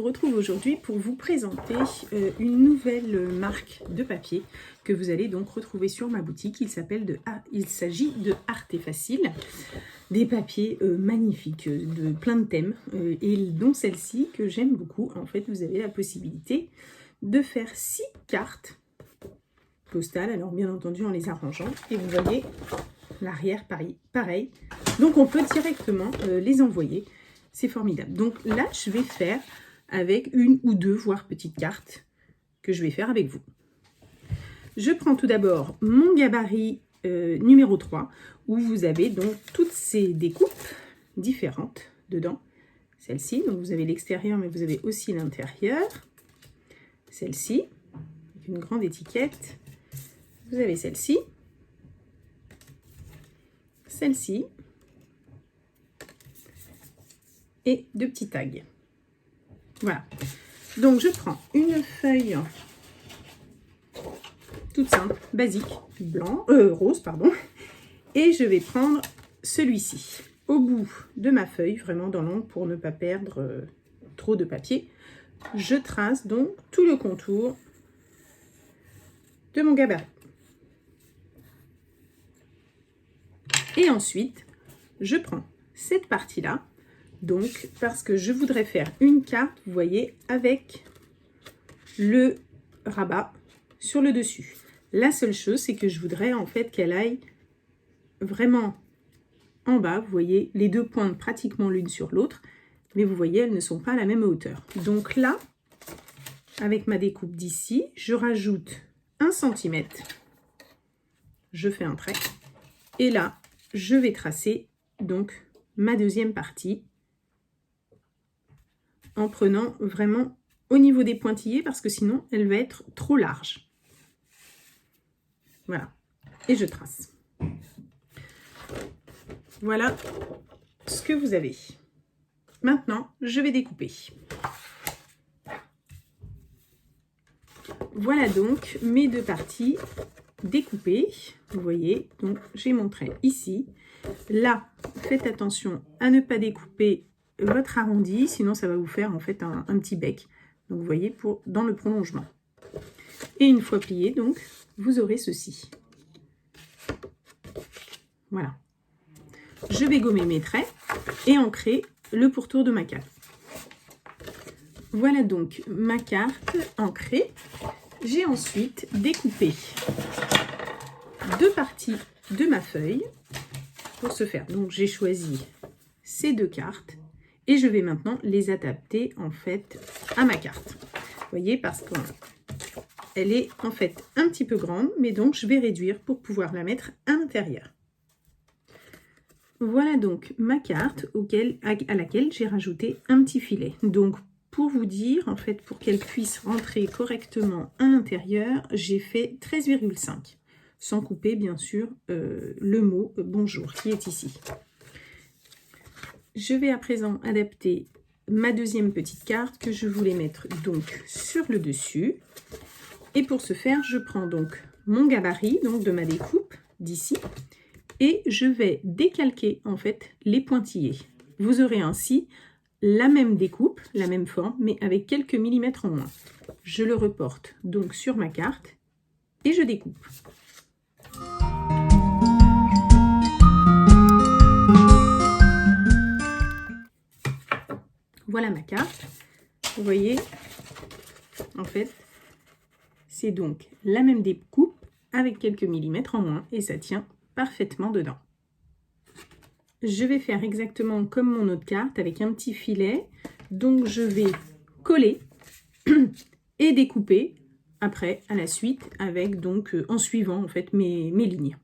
retrouve aujourd'hui pour vous présenter une nouvelle marque de papier que vous allez donc retrouver sur ma boutique. Il s'agit de Artefacile, des papiers magnifiques, de plein de thèmes, et dont celle-ci que j'aime beaucoup. En fait, vous avez la possibilité de faire 6 cartes postales, alors bien entendu en les arrangeant, et vous voyez l'arrière pareil. Donc on peut directement les envoyer. C'est formidable. Donc là, je vais faire avec une ou deux, voire petites cartes que je vais faire avec vous. Je prends tout d'abord mon gabarit numéro 3, où vous avez donc toutes ces découpes différentes dedans. Celle-ci, donc vous avez l'extérieur, mais vous avez aussi l'intérieur. Celle-ci, avec une grande étiquette. Vous avez celle-ci. Celle-ci. Et deux petits tags. Voilà. Donc je prends une feuille toute simple, basique, rose, pardon, et je vais prendre celui-ci au bout de ma feuille, vraiment dans l'angle pour ne pas perdre trop de papier. Je trace donc tout le contour de mon gabarit. Et ensuite, je prends cette partie-là. Donc, parce que je voudrais faire une carte, vous voyez, avec le rabat sur le dessus. La seule chose, c'est que je voudrais en fait qu'elle aille vraiment en bas. Vous voyez, les deux pointent pratiquement l'une sur l'autre, mais vous voyez, elles ne sont pas à la même hauteur. Donc là, avec ma découpe d'ici, je rajoute 1 cm. Je fais un trait. Et là, je vais tracer donc ma deuxième partie, en prenant vraiment au niveau des pointillés, parce que sinon elle va être trop large. Voilà, et je trace. Voilà ce que vous avez. Maintenant, je vais découper. Voilà donc mes deux parties découpées. Vous voyez, donc j'ai mon trait ici. Là, faites attention à ne pas découper votre arrondi, sinon ça va vous faire en fait un petit bec. Donc vous voyez, dans le prolongement. Et une fois plié, donc, vous aurez ceci. Voilà. Je vais gommer mes traits et ancrer le pourtour de ma carte. Voilà donc ma carte ancrée. J'ai ensuite découpé deux parties de ma feuille pour ce faire. Donc j'ai choisi ces deux cartes. Et je vais maintenant les adapter en fait à ma carte. Vous voyez, parce qu'elle est en fait un petit peu grande, mais donc je vais réduire pour pouvoir la mettre à l'intérieur. Voilà donc ma carte à laquelle j'ai rajouté un petit filet. Donc pour vous dire, en fait, pour qu'elle puisse rentrer correctement à l'intérieur, j'ai fait 13,5. Sans couper bien sûr le mot bonjour qui est ici. Je vais à présent adapter ma deuxième petite carte que je voulais mettre donc sur le dessus. Et pour ce faire, je prends donc mon gabarit donc de ma découpe d'ici et je vais décalquer en fait les pointillés. Vous aurez ainsi la même découpe, la même forme, mais avec quelques millimètres en moins. Je le reporte donc sur ma carte et je découpe. Voilà ma carte. Vous voyez, en fait, c'est donc la même découpe avec quelques millimètres en moins et ça tient parfaitement dedans. Je vais faire exactement comme mon autre carte avec un petit filet. Donc je vais coller et découper après à la suite avec donc en suivant en fait mes lignes.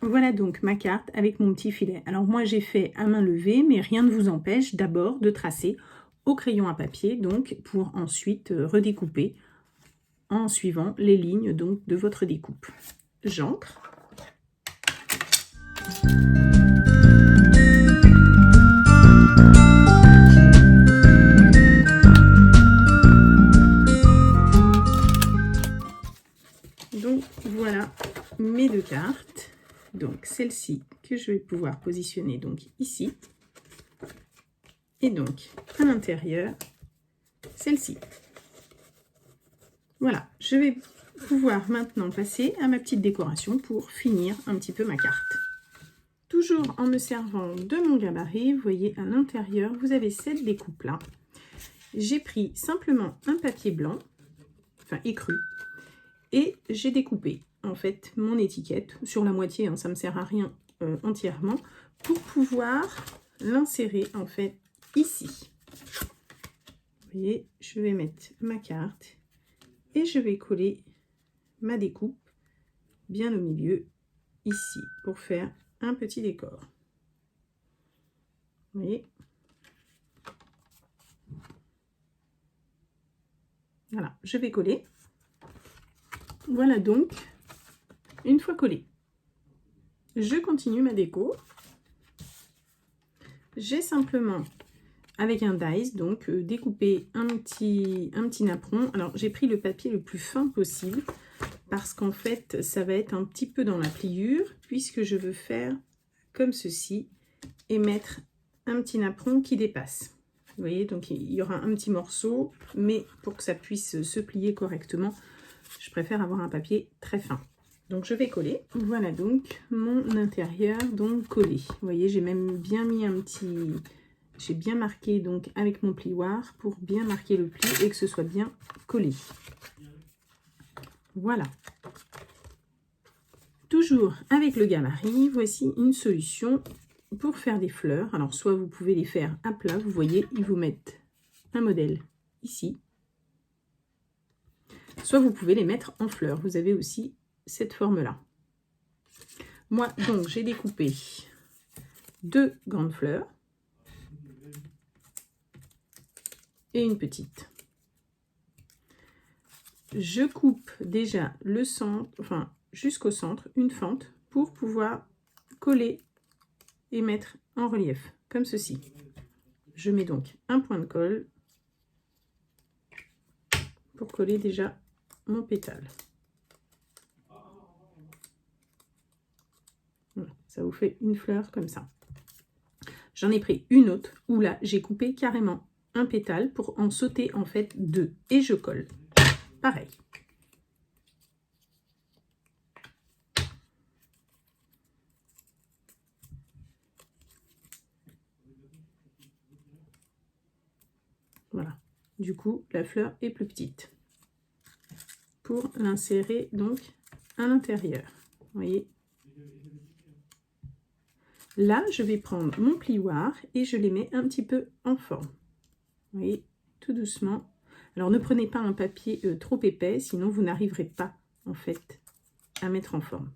Voilà donc ma carte avec mon petit filet. Alors moi j'ai fait à main levée, mais rien ne vous empêche d'abord de tracer au crayon à papier, donc pour ensuite redécouper en suivant les lignes donc de votre découpe. J'ancre. Donc voilà mes deux cartes. Donc celle-ci que je vais pouvoir positionner donc ici. Et donc à l'intérieur, celle-ci. Voilà, je vais pouvoir maintenant passer à ma petite décoration pour finir un petit peu ma carte. Toujours en me servant de mon gabarit, vous voyez à l'intérieur, vous avez cette découpe-là. J'ai pris simplement un papier blanc, enfin écru, et j'ai découpé en fait mon étiquette sur la moitié, hein, ça ne me sert à rien entièrement, pour pouvoir l'insérer en fait ici. Vous voyez, je vais mettre ma carte et je vais coller ma découpe bien au milieu ici pour faire un petit décor. Vous voyez, voilà, je vais coller. Voilà donc, une fois collé, je continue ma déco. J'ai simplement, avec un dice, donc découpé un petit napperon. Alors, j'ai pris le papier le plus fin possible parce qu'en fait, ça va être un petit peu dans la pliure puisque je veux faire comme ceci et mettre un petit napperon qui dépasse. Vous voyez, donc il y aura un petit morceau, mais pour que ça puisse se plier correctement, je préfère avoir un papier très fin. Donc je vais coller. Voilà donc mon intérieur donc collé. Vous voyez, j'ai même bien mis un petit... J'ai bien marqué donc avec mon plioir pour bien marquer le pli et que ce soit bien collé. Voilà. Toujours avec le gabarit, voici une solution pour faire des fleurs. Alors soit vous pouvez les faire à plat, vous voyez, ils vous mettent un modèle ici. Soit vous pouvez les mettre en fleurs. Vous avez aussi cette forme-là. Moi, donc, j'ai découpé 2 grandes fleurs et une petite. Je coupe déjà le centre, enfin jusqu'au centre, une fente pour pouvoir coller et mettre en relief, comme ceci. Je mets donc un point de colle pour coller déjà mon pétale. Voilà, ça vous fait une fleur comme ça. J'en ai pris une autre où là, j'ai coupé carrément un pétale pour en sauter en fait 2 et je colle. Pareil. Voilà. Du coup, la fleur est plus petite. Pour l'insérer donc à l'intérieur. Vous voyez. Là, je vais prendre mon plioir et je les mets un petit peu en forme. Vous voyez, tout doucement. Alors, ne prenez pas un papier trop épais, sinon vous n'arriverez pas, en fait, à mettre en forme.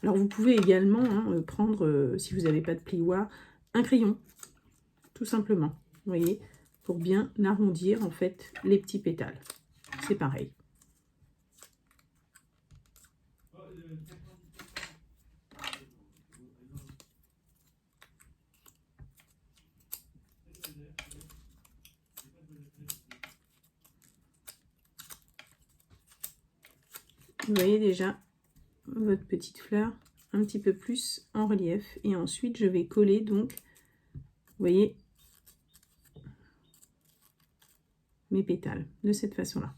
Alors, vous pouvez également prendre, si vous n'avez pas de plioir, un crayon, tout simplement. Vous voyez, pour bien arrondir, en fait, les petits pétales. C'est pareil. Vous voyez déjà votre petite fleur un petit peu plus en relief. Et ensuite, je vais coller donc, vous voyez, mes pétales de cette façon-là.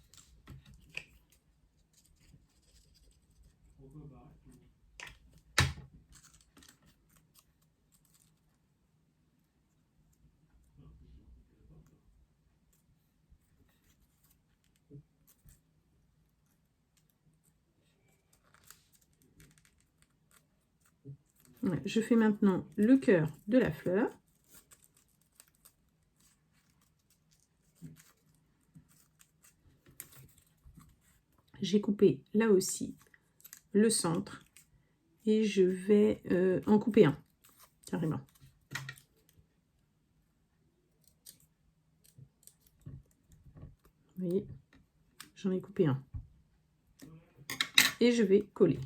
Ouais, je fais maintenant le cœur de la fleur. J'ai coupé là aussi le centre et je vais en couper un, carrément. Vous voyez, j'en ai coupé un. Et je vais coller.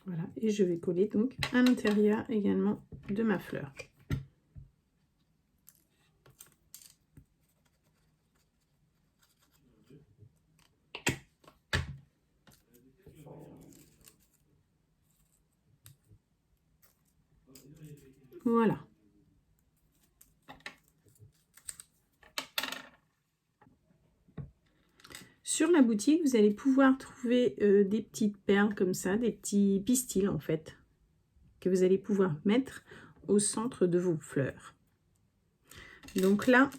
Voilà, et je vais coller donc à l'intérieur également de ma fleur. Voilà. Sur la boutique, vous allez pouvoir trouver des petites perles comme ça, des petits pistils en fait, que vous allez pouvoir mettre au centre de vos fleurs. Donc là,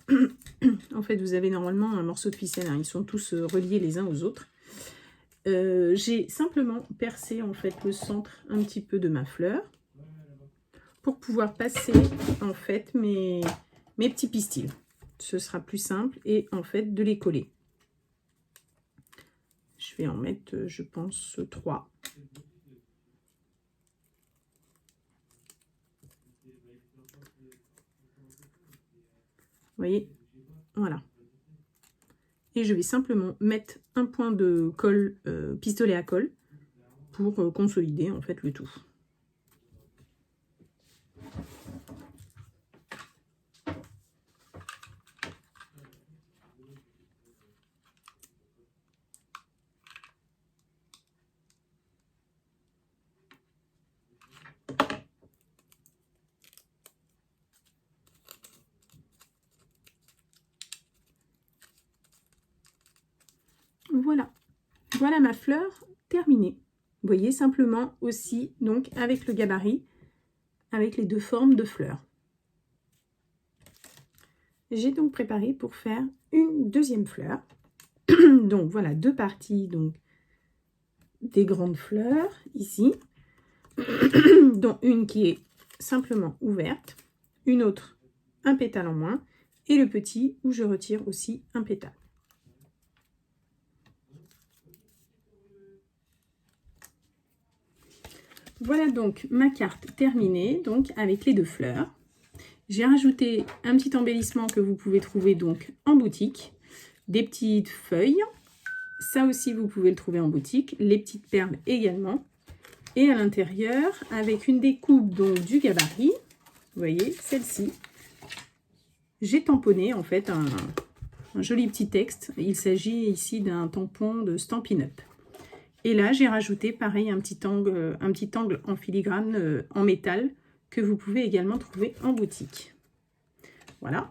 en fait, vous avez normalement un morceau de ficelle, hein, ils sont tous reliés les uns aux autres. J'ai simplement percé en fait le centre un petit peu de ma fleur pour pouvoir passer en fait mes petits pistils. Ce sera plus simple et en fait de les coller. Je vais en mettre, je pense, 3. Vous voyez, voilà. Et je vais simplement mettre un point de colle, pistolet à colle, pour consolider en fait le tout. Voilà, voilà ma fleur terminée. Vous voyez simplement aussi donc avec le gabarit, avec les deux formes de fleurs. J'ai donc préparé pour faire une deuxième fleur. Donc voilà, deux parties donc des grandes fleurs ici, dont une qui est simplement ouverte, une autre un pétale en moins, et le petit où je retire aussi un pétale. Voilà donc ma carte terminée, donc avec les deux fleurs. J'ai rajouté un petit embellissement que vous pouvez trouver donc en boutique, des petites feuilles, ça aussi vous pouvez le trouver en boutique, les petites perles également, et à l'intérieur avec une découpe donc du gabarit, vous voyez celle-ci, j'ai tamponné en fait un joli petit texte. Il s'agit ici d'un tampon de Stampin' Up. Et là, j'ai rajouté, pareil, un petit angle en filigrane en métal que vous pouvez également trouver en boutique. Voilà.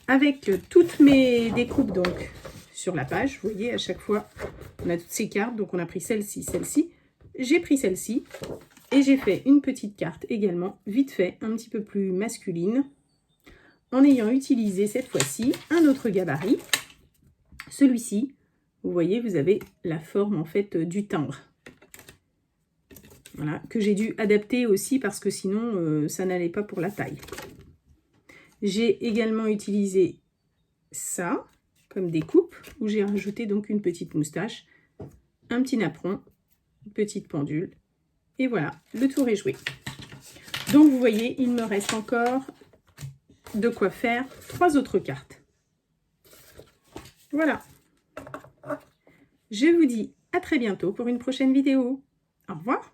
Avec toutes mes découpes donc sur la page, vous voyez, à chaque fois, on a toutes ces cartes. Donc, on a pris celle-ci, celle-ci. J'ai pris celle-ci et j'ai fait une petite carte également, vite fait, un petit peu plus masculine, en ayant utilisé cette fois-ci un autre gabarit. Celui-ci, vous voyez, vous avez la forme en fait du timbre. Voilà, que j'ai dû adapter aussi parce que sinon ça n'allait pas pour la taille. J'ai également utilisé ça comme découpe où j'ai rajouté donc une petite moustache, un petit napperon, une petite pendule et voilà, le tour est joué. Donc vous voyez, il me reste encore de quoi faire 3 autres cartes. Voilà. Je vous dis à très bientôt pour une prochaine vidéo. Au revoir.